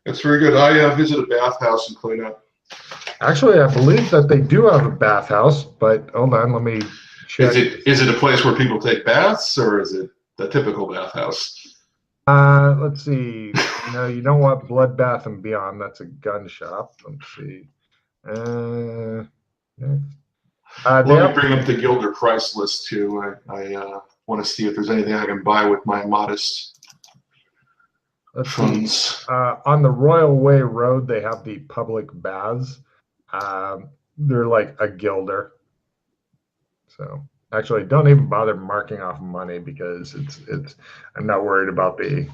That's very good. I visit a bathhouse and clean up. Actually, I believe that they do have a bathhouse, but hold on, let me check. Is it a place where people take baths, or is it the typical bathhouse? Let's see. No, you don't want Bloodbath and Beyond. That's a gun shop. Let's see. Let me bring up the Gilder price list too. I want to see if there's anything I can buy with my modest funds. On the Royal Way Road, they have the public baths. They're like a guilder. So actually, don't even bother marking off money because it's. I'm not worried about the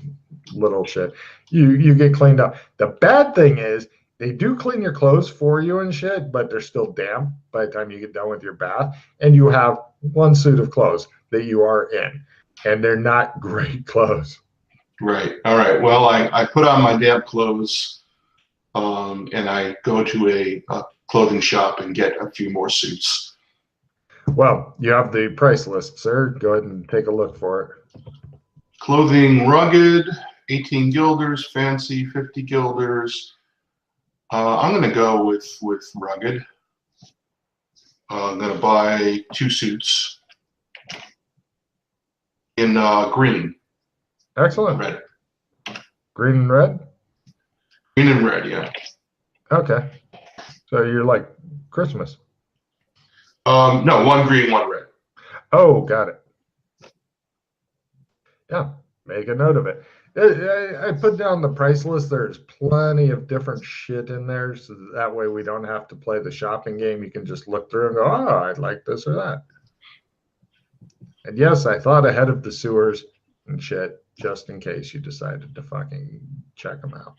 little shit. You get cleaned up. The bad thing is they do clean your clothes for you and shit, but they're still damp by the time you get done with your bath. And you have one suit of clothes that you are in, and they're not great clothes. Right. All right. Well, I put on my damp clothes, and I go to a clothing shop and get a few more suits. Well, you have the price list, sir. Go ahead and take a look for it. Clothing rugged, 18 guilders, fancy, 50 guilders. I'm going to go with rugged. I'm going to buy 2 suits in green. Excellent. Red. Green and red? Green and red, yeah. Okay. So you're like Christmas. No, 1 green, 1 red. Oh, got it. Yeah, make a note of it. I put down the price list. There's plenty of different shit in there, so that way we don't have to play the shopping game. You can just look through and go, oh, I'd like this or that. And yes, I thought ahead of the sewers and shit, just in case you decided to fucking check them out.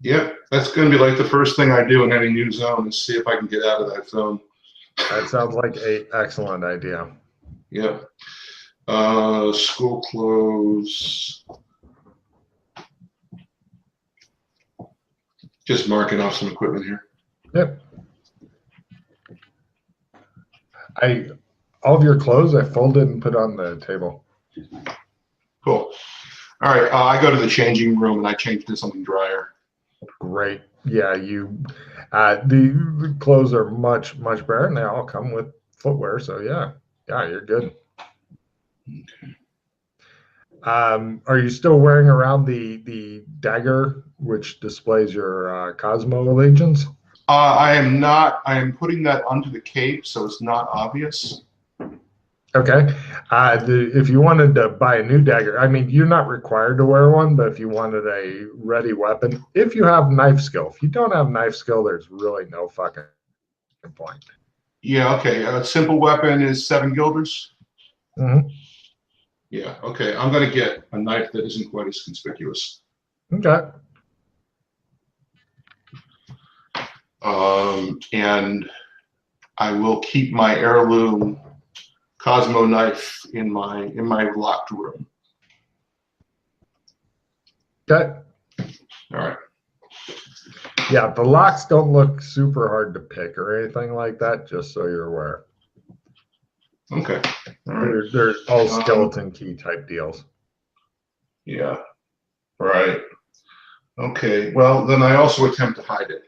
Yep, that's going to be like the first thing I do in any new zone is see if I can get out of that zone. That sounds like an excellent idea. Yeah. School clothes. Just marking off some equipment here. Yep. All of your clothes I folded and put on the table. Cool. All right. I go to the changing room and I change to something drier. Great. Yeah, the clothes are much better, and they all come with footwear. So yeah, you're good. Okay. Are you still wearing around the dagger, which displays your Cosmo allegiance? I am not. I am putting that under the cape, so it's not obvious. Okay. If you wanted to buy a new dagger, I mean, you're not required to wear one, but if you wanted a ready weapon, if you have knife skill, if you don't have knife skill, there's really no fucking point. Yeah. Okay. A simple weapon is 7 guilders. Mm-hmm. Yeah. Okay. I'm going to get a knife that isn't quite as conspicuous. Okay. And I will keep my heirloom Cosmo knife in my locked room. Okay. All right. Yeah, the locks don't look super hard to pick or anything like that, just so you're aware. Okay. All right. They're all skeleton key type deals. Yeah. Right. Okay. Well, then I also attempt to hide it.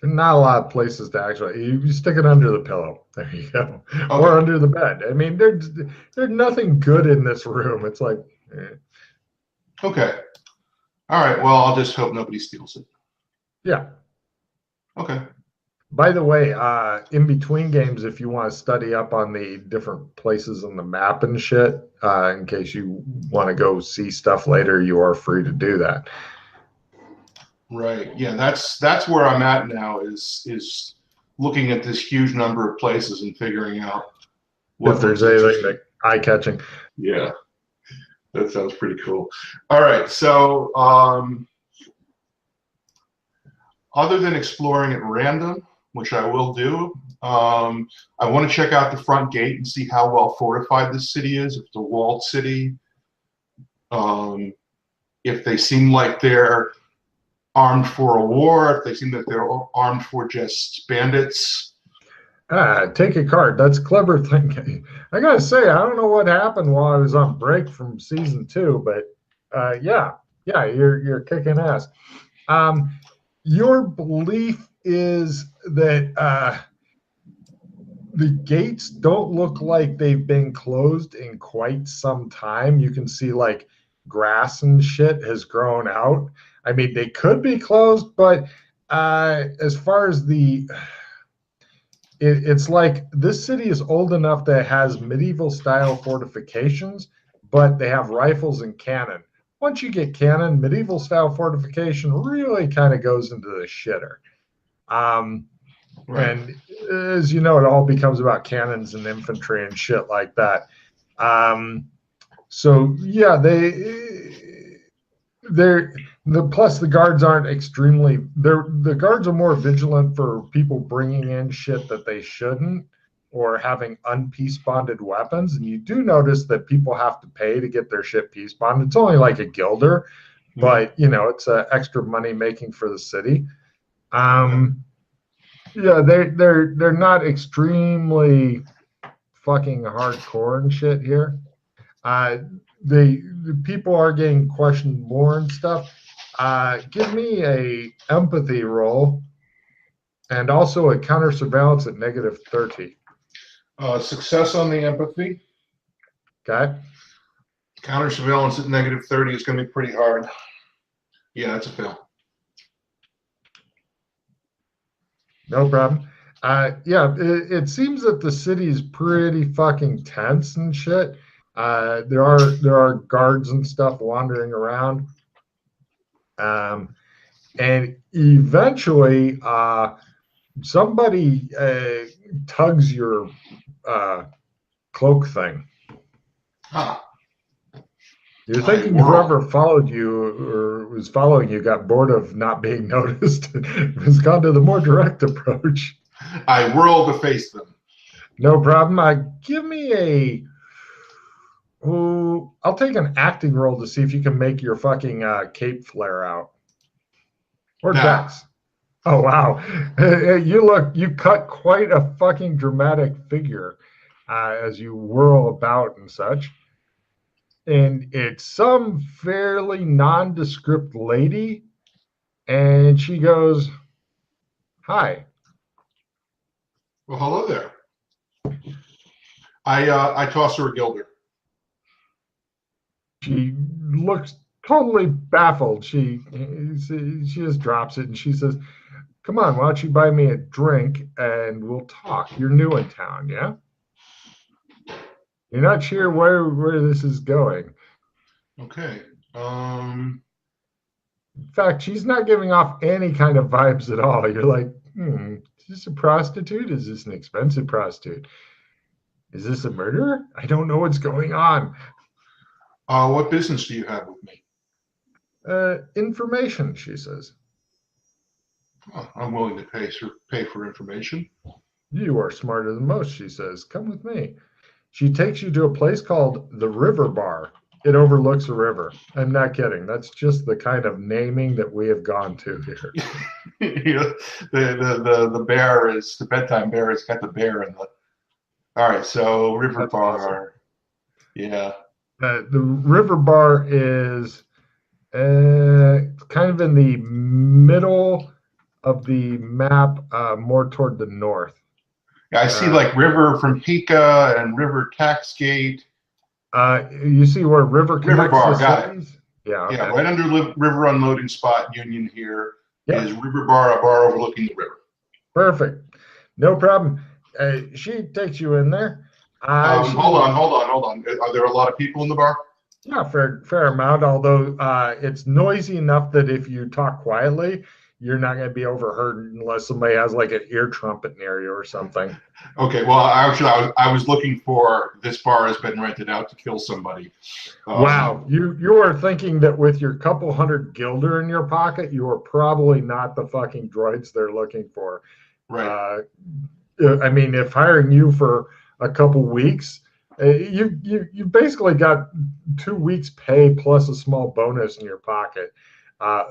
Not a lot of places to actually. You stick it under the pillow. There you go. Okay. Or under the bed. I mean, there's nothing good in this room. It's like. Okay. All right. Well, I'll just hope nobody steals it. Yeah. Okay. By the way, in between games, if you want to study up on the different places on the map and shit, in case you want to go see stuff later, you are free to do that. Right. Yeah, that's where I'm at now is looking at this huge number of places and figuring out if there's anything like eye-catching. Yeah. That sounds pretty cool. All right. So other than exploring at random, which I will do, I want to check out the front gate and see how well fortified this city is, if it's a walled city, if they seem like they're armed for a war, if they seem that they're armed for just bandits. Take a card. That's clever thinking. I gotta say, I don't know what happened while I was on break from season 2, but yeah, Yeah, you're kicking ass. Your belief is that the gates don't look like they've been closed in quite some time. You can see like grass and shit has grown out. I mean, they could be closed, but as far as it's like this city is old enough that it has medieval style fortifications, but they have rifles and cannon. Once you get cannon, medieval style fortification really kind of goes into the shitter. Um, Right. and as you know, it all becomes about cannons and infantry and shit like that. So yeah, they're plus the guards aren't extremely the guards are more vigilant for people bringing in shit that they shouldn't or having unpeace bonded weapons. And you do notice that people have to pay to get their shit peace bonded. It's only like a guilder, but you know, it's extra money making for the city. Yeah, they're not extremely fucking hardcore and shit here. The people are getting questioned more and stuff. Give me a empathy roll and also a counter surveillance at -30. Success on the empathy. Okay. Counter surveillance at -30 is going to be pretty hard. Yeah, that's a fail. No problem. Yeah, it seems that the city is pretty fucking tense and shit. There are guards and stuff wandering around. And eventually, somebody tugs your cloak thing. Huh. You're thinking whoever followed you or was following you got bored of not being noticed, has gone to the more direct approach. I whirl to face them. No problem. Give me a. I'll take an acting roll to see if you can make your fucking cape flare out. Or Dex. Oh wow, you cut quite a fucking dramatic figure as you whirl about and such. And it's some fairly nondescript lady, and she goes, "Hi." Well, hello there. I toss her a guilder. She looks totally baffled. She just drops it and she says, "Come on, why don't you buy me a drink and we'll talk? You're new in town, yeah? You're not sure where this is going." Okay. In fact, she's not giving off any kind of vibes at all. You're like, is this a prostitute? Is this an expensive prostitute? Is this a murderer? I don't know what's going on. What business do you have with me? Information, she says. Oh, I'm willing to pay for information. You are smarter than most, she says. Come with me. She takes you to a place called the River Bar. It overlooks a river. I'm not kidding. That's just the kind of naming that we have gone to here. The bear is the bedtime bear has got the bear in the. All right, so River That's Bar. awesome. Yeah. The River Bar is kind of in the middle of the map, more toward the north. Yeah, I see like River from Pika and River Taxgate. You see where River connects Bar, the got cities? Yeah, okay. Yeah, right under River unloading spot Union here is River Bar, a bar overlooking the river. Perfect. No problem. She takes you in there. Hold on. Are there a lot of people in the bar? Yeah, fair amount, although it's noisy enough that if you talk quietly, you're not going to be overheard unless somebody has like an ear trumpet near you or something. Okay, well, actually, I was looking for this bar has been rented out to kill somebody. Wow, you are thinking that with your couple hundred guilder in your pocket, you are probably not the fucking droids they're looking for. Right. I mean, if hiring you for a couple weeks, you basically got 2 weeks pay plus a small bonus in your pocket,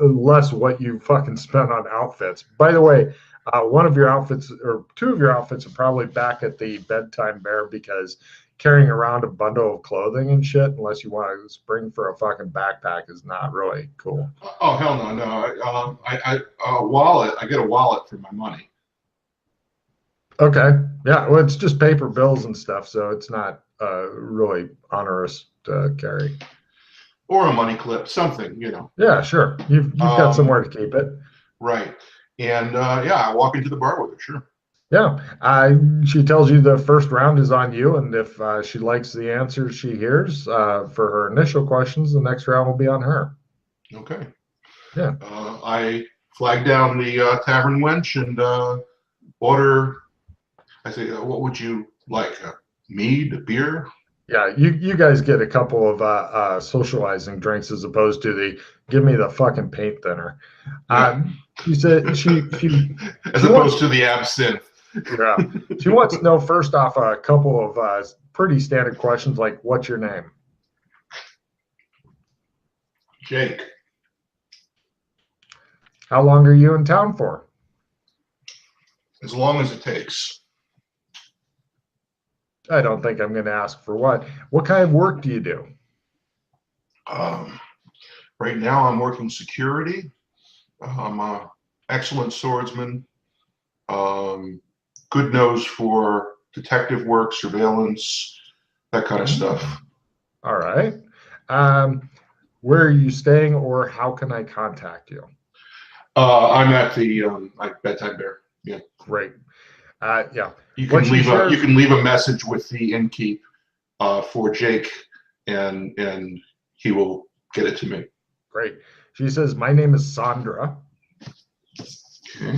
less what you fucking spent on outfits. By the way, One of your outfits, or two of your outfits, are probably back at the bedtime bear because carrying around a bundle of clothing and shit, unless you want to spring for a fucking backpack, is not really cool. Oh hell no, no. Wallet. I get a wallet for my money. Okay, yeah, well, it's just paper bills and stuff, so it's not really onerous to carry. Or a money clip, something, Yeah, sure. You've got somewhere to keep it. Right. And yeah, I walk into the bar with her, sure. Yeah, she tells you the first round is on you, and if she likes the answers she hears for her initial questions, the next round will be on her. Okay. Yeah. I flag down the tavern wench and order. I say, what would you like? Mead, a beer? Yeah, you guys get a couple of socializing drinks as opposed to the give me the fucking paint thinner. Yeah. She said she As opposed to the absinthe. Yeah, she wants to know first off a couple of pretty standard questions like what's your name? Jake. How long are you in town for? As long as it takes. I don't think I'm going to ask for what. What kind of work do you do? Right now I'm working security. I'm an excellent swordsman. Good nose for detective work, surveillance, that kind of stuff. All right. Where are you staying, or how can I contact you? I'm at the bedtime bear. Yeah. Great. Yeah. You can leave a message with the innkeep for Jake, and he will get it to me. Great. She says, "My name is Sandra." Okay.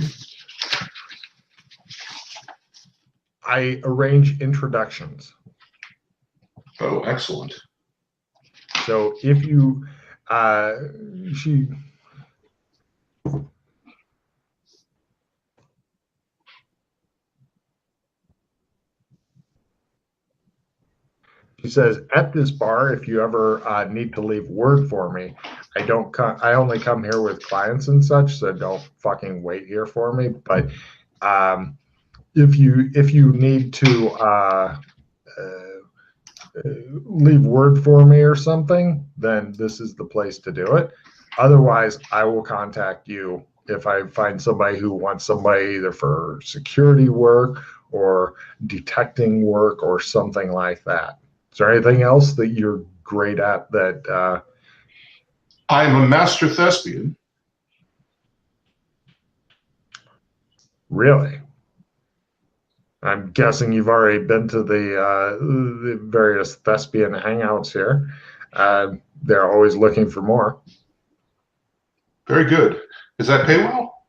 I arrange introductions. Oh, excellent. So if you, she says, at this bar, if you ever need to leave word for me, I only come here with clients and such, so don't fucking wait here for me. But if you need to leave word for me or something, then this is the place to do it. Otherwise, I will contact you if I find somebody who wants somebody either for security work or detecting work or something like that. Is there anything else that you're great at that? I'm a master thespian. Really? I'm guessing you've already been to the various thespian hangouts here. They're always looking for more. Very good. Does that pay well?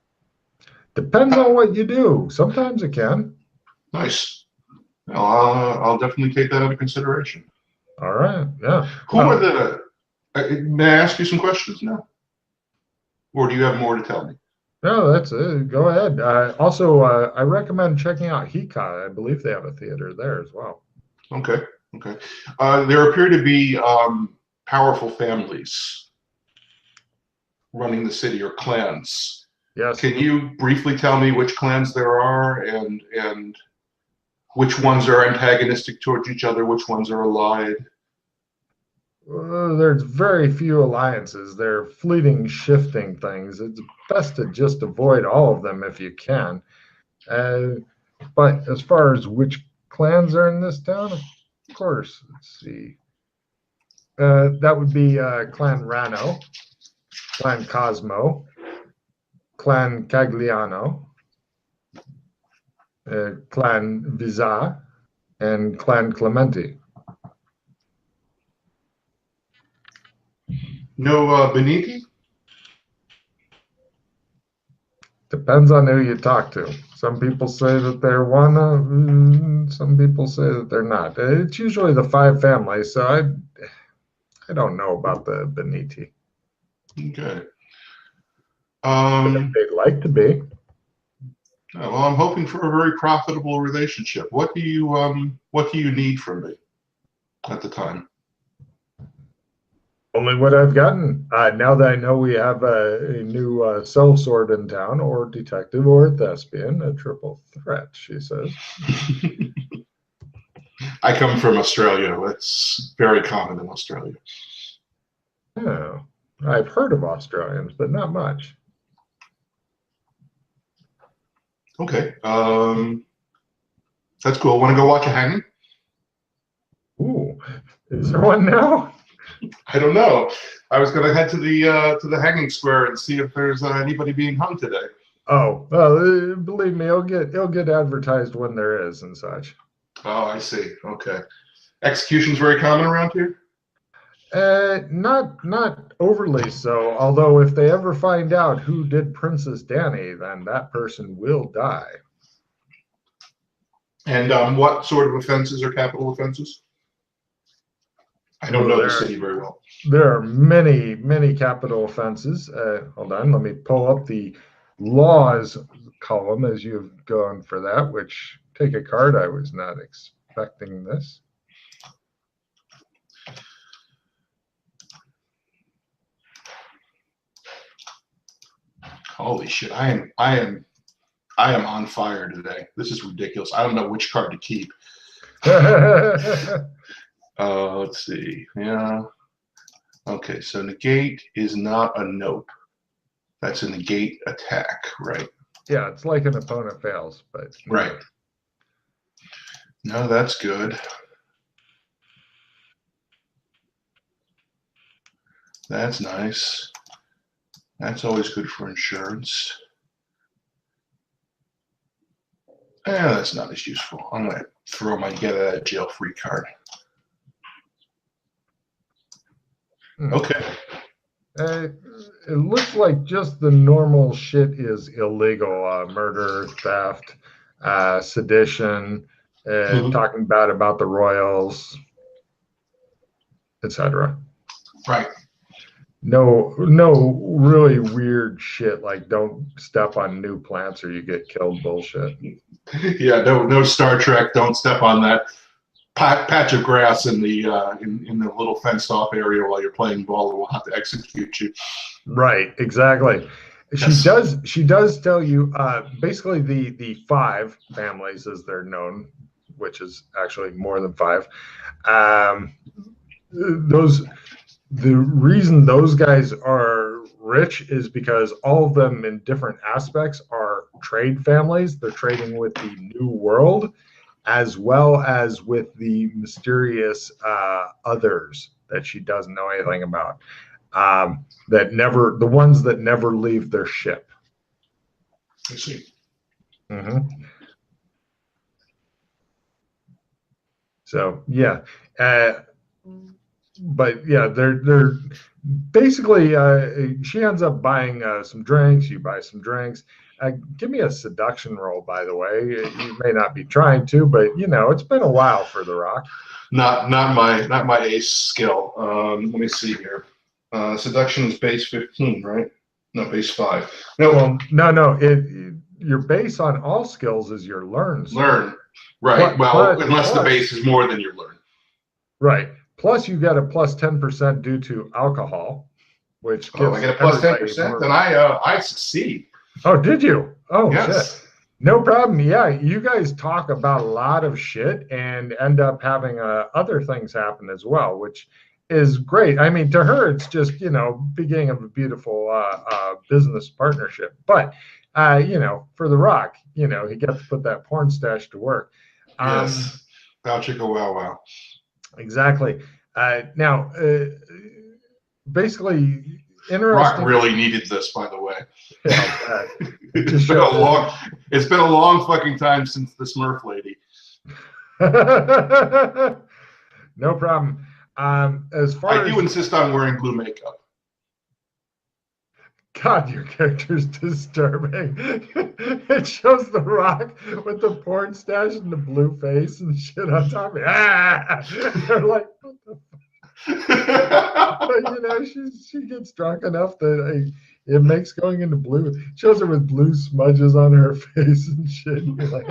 Depends on what you do. Sometimes it can. Nice. Well, I'll definitely take that into consideration. All right. Yeah. Who are the? May I ask you some questions now, or do you have more to tell me? No, that's it. Go ahead. Also, I recommend checking out Hika. I believe they have a theater there as well. Okay. Okay. There appear to be powerful families running the city, or clans. Yes. Can you briefly tell me which clans there are, and which ones are antagonistic towards each other, which ones are allied? There's very few alliances. They're fleeting, shifting things. It's best to just avoid all of them if you can. But as far as which clans are in this town, of course, let's see. That would be Clan Rano, Clan Cosmo, Clan Cagliano, Clan Visa, and Clan Clementi. No Beniti? Depends on who you talk to. Some people say that they're one, some people say that they're not. It's usually the five families, so I don't know about the Beniti. Okay. They'd like to be. Well, I'm hoping for a very profitable relationship. What do you need from me at the time? Only what I've gotten. Now that I know we have a new sellsword in town, or detective, or thespian, a triple threat, she says. I come from Australia. It's very common in Australia. Oh, I've heard of Australians, but not much. Okay. That's cool. Want to go watch a hanging? Ooh, is there one now? I don't know. I was going to head to the hanging square and see if there's anybody being hung today. Oh, well, believe me, it'll get advertised when there is and such. Oh, I see. Okay. Execution's very common around here? Not overly so. Although if they ever find out who did Princess Danny, then that person will die. And what sort of offenses are capital offenses? I don't know the city very well. There are many capital offenses. Hold on, let me pull up the laws column as you've gone for that, which take a card. I was not expecting this. Holy shit! I am on fire today. This is ridiculous. I don't know which card to keep. Let's see. Yeah. Okay, so negate is not a nope. That's a negate attack, right? Yeah, it's like an opponent fails, but right. No, that's good. That's nice. That's always good for insurance. That's not as useful. I'm going to throw my get out of jail free card. Okay. It looks like just the normal shit is illegal. Murder, theft, sedition, talking bad about the royals, etc. Right. No really weird shit like don't step on new plants or you get killed bullshit. Yeah, no Star Trek, don't step on that patch of grass in the little fenced off area while you're playing ball, and we'll have to execute you. Right, exactly. Yes. She does tell you basically the 5 families as they're known, which is actually more than 5. The reason those guys are rich is because all of them in different aspects are trade families. They're trading with the New World as well as with the mysterious others that she doesn't know anything about. The ones that never leave their ship. I see. Mm-hmm. So yeah. But yeah, they're basically she ends up buying some drinks. You buy some drinks. Give me a seduction roll, by the way. You may not be trying to, but it's been a while for The Rock. Not my ace skill. Let me see here. Seduction is base 15, right? No, base 5. No, well, no. Your base on all skills is your learn. Learn, right? Unless the base is more than your learn. Right. Plus, you got a plus 10% due to alcohol, which gives I get a plus 10%. Then I succeed. Oh, did you? Oh, yes. Shit. No problem. Yeah, you guys talk about a lot of shit and end up having other things happen as well, which is great. I mean, to her, it's just beginning of a beautiful business partnership. But for The Rock, he gets to put that porn stash to work. Yes. Wow, chicka, wow, wow. Exactly. Now, basically, interesting. Rock really needed this, by the way. Yeah, it's been a long fucking time since the Smurf lady. No problem. As far I do insist on wearing blue makeup. God, your character's disturbing. It shows The Rock with the porn stash and the blue face and shit on top of it. They're like, what the fuck? But she gets drunk enough that it makes going into blue. Shows her with blue smudges on her face and shit. And you're like,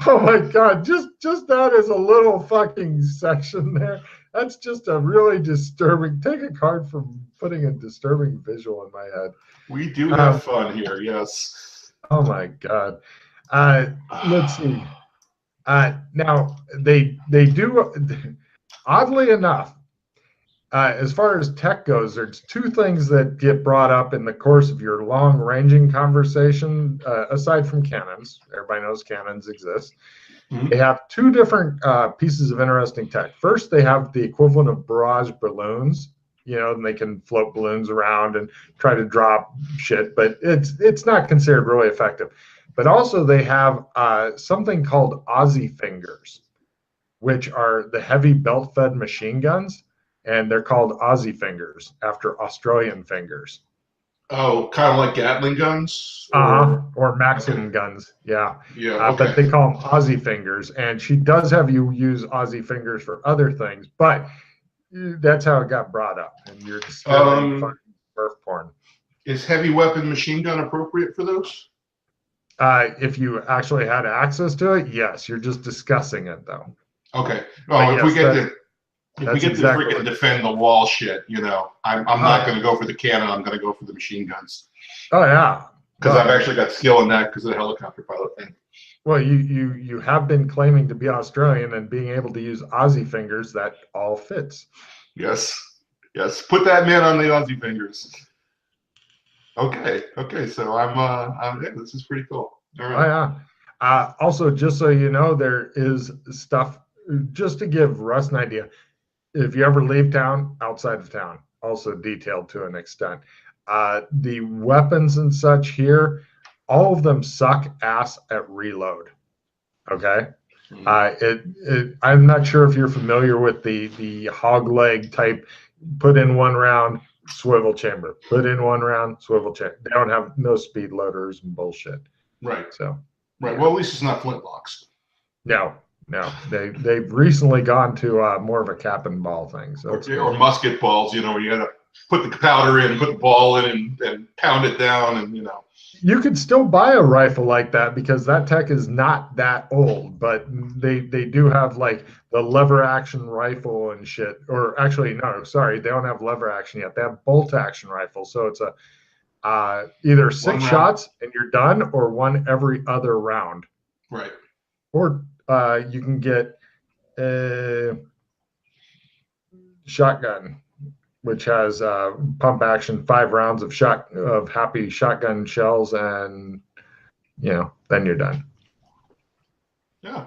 oh my God, just that is a little fucking section there. That's just a really disturbing. Take a card from putting a disturbing visual in my head. We do have fun here, yes. Oh my God. Let's see. Now they do. Oddly enough, as far as tech goes, there's two things that get brought up in the course of your long-ranging conversation, aside from cannons. Everybody knows cannons exist. Mhm. They have two different pieces of interesting tech. First, they have the equivalent of barrage balloons, and they can float balloons around and try to drop shit, but it's not considered really effective. But also they have something called Aussie fingers, which are the heavy belt-fed machine guns, and they're called Aussie fingers after Australian fingers. Oh, kind of like Gatling guns? Or Maxim guns, yeah. Yeah, okay. But they call them Aussie fingers, and she does have you use Aussie fingers for other things, but that's how it got brought up, and you're discovering fucking Smurf porn. Is heavy weapon machine gun appropriate for those? If you actually had access to it, yes. You're just discussing it, though. Okay. Well, if we get to exactly freaking defend the wall shit, I'm not going to go for the cannon. I'm going to go for the machine guns. Oh yeah, because I've actually got skill in that because of the helicopter pilot thing. Well, you have been claiming to be Australian and being able to use Aussie fingers. That all fits. Yes. Put that man on the Aussie fingers. Okay. So I'm. Yeah, this is pretty cool. All right. Oh yeah. Also, just so you know, there is stuff just to give Russ an idea. If you ever leave town, outside of town, also detailed to an extent. The weapons and such here, all of them suck ass at reload. Okay. I'm not sure if you're familiar with the hog leg type. Put in one round, swivel chamber. Put in one round, swivel chamber. They don't have no speed loaders and bullshit. Right. So. Right. Well, at least it's not flintlocks. No. They've recently gone to more of a cap and ball thing. So or musket balls, where you got to put the powder in, put the ball in, and pound it down, and You could still buy a rifle like that because that tech is not that old, but they do have like the lever action rifle and shit. Or actually, no, sorry, they don't have lever action yet. They have bolt action rifle. So it's a either 6 shots and you're done, or one every other round. Right. Or you can get a shotgun, which has pump action, 5 rounds of happy shotgun shells, and then you're done. Yeah,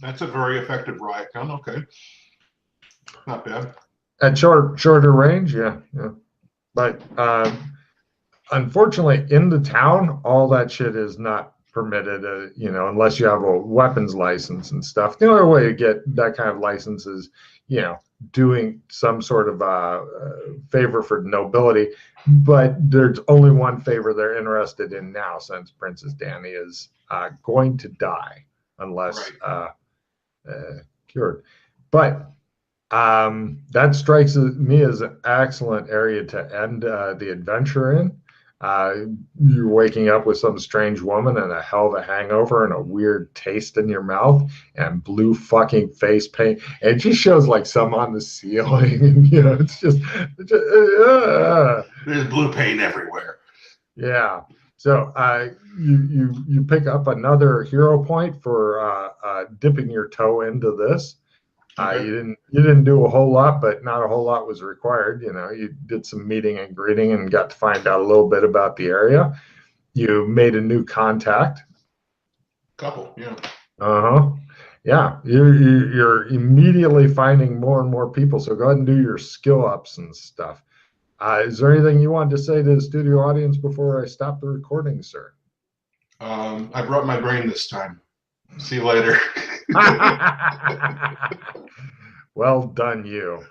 that's a very effective riot gun. Okay, not bad. At shorter range, yeah. But unfortunately, in the town, all that shit is not permitted, unless you have a weapons license and stuff. The only way to get that kind of license is, doing some sort of favor for nobility. But there's only one favor they're interested in now, since Princess Danny is going to die unless cured. But that strikes me as an excellent area to end the adventure in. You're waking up with some strange woman and a hell of a hangover and a weird taste in your mouth and blue fucking face paint. And it just shows like some on the ceiling, and it's just there's blue paint everywhere. Yeah. So you pick up another hero point for dipping your toe into this. Okay. You didn't do a whole lot, but not a whole lot was required. You did some meeting and greeting and got to find out a little bit about the area. You made a new contact. Couple, yeah. Yeah, you're immediately finding more and more people. So go ahead and do your skill ups and stuff. Is there anything you wanted to say to the studio audience before I stop the recording, sir? I brought my brain this time. See you later. Well done, you.